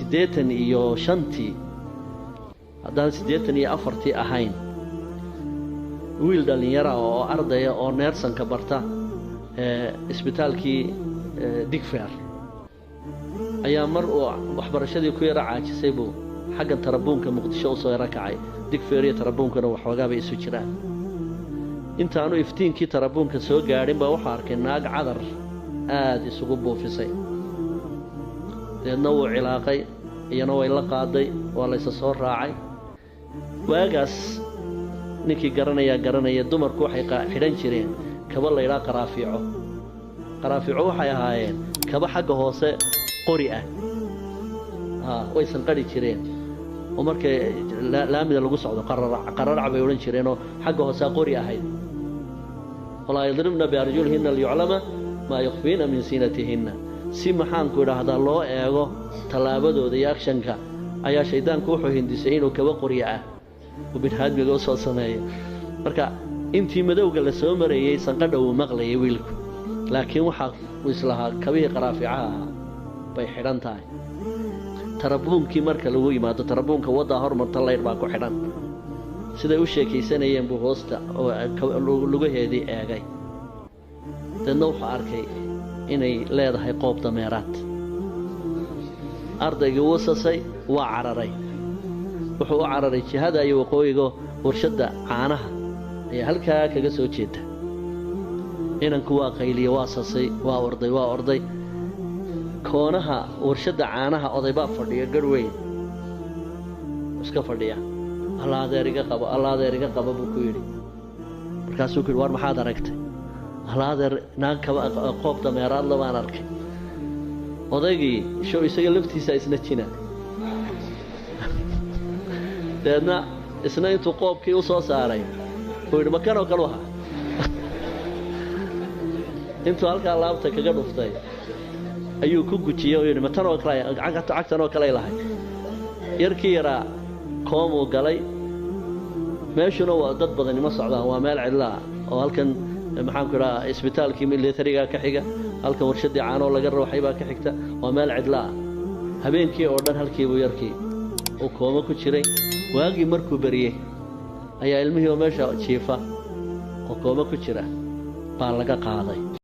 sideetan iyo shantii haddaan 84 ahayn wiil dhalinyaro oo ardaya oo neersanka barta isbitaalkii Digfaar ayaa mar oo waxbarashadii ku yara caajisay buu xagga tarabuunka Muqdisho soo yara kacay Digfaar iyo tarabuunkana waxoogaa bay isu jiraan intaanu iftiinkii tarabuunka soo gaarin baa waxa arkay naag cadar aad isugu buufisay deedna wuu cilaaqay iyana way la qaaday waa la isa soo raacay waagaas ninkii garanaya dumarku waxay xidhan jireen kaba la yiraahdo qaraafiico waxay ahaayeen kaba xagga hoose qori ah way sanqari jireen oo markay laamida lagu socdo qararac bay oran jireen oo xagga hoose qori ahayd wala yadribna bi arjulihinna liyu'lama ma yakhfina min sinatihinna si maxaan ku raahdaa loo eego talaabadooda iyo actionka ayaa shaydaanku wuxuu hindisay inuu kaba qori ah وبالهادمي soo sameeyay marka intii madowga la soo marayay sanqadha uu maqlayay wiilku laakiin waxa uu islaha kabii qaraaficaha bay xiran tahay tarabuunkii marka lagu yimaado tarabuunka wada hormarta leer baa ku xiran sida uu sheekaysanayeen buu hoosta oo lagu heeday eegay dadna wuxuu arkay inay leedahay qoob dameeraad ardaygu wasasay waa cararay wuxuu cararay jihada iyo waqooyiga warshada caanaha ay halkaa kaga soo jeeda inanku waa qayliyo waa sasay waa orday koonaha warshada caanaha odayba fadhiya garweyn iska fadhiya Allah adeeriga qabo buu ku yiri markaasuu ku war maxaad aragtay Allah adeer naanka qoob dameeraad la waan arkay odaygii show isaga laftiisa isna jina deedna isna intuu qoobkii u soo saaray oo yiri makano kale waxa intuu halka laabta kaga dhuftay ayuu ku gujiyay oo yiri matano kale cagtan oo kale ilahay yarkii yara koomo galay meeshuna waa dad badan ma socdaan waa meel cidla oo halkan maxaan ku raaa isbitaalkii militariga ka xiga halkan warshadii caano laga ruuxay baa ka xigta waa meel cidla habeenkii oo dhan halkii buu yarkii oo koomo ku jiray waagi markuu bariyay ayaa ilmihii oo meesha jiifa oo koomo ku jira baa laga qaaday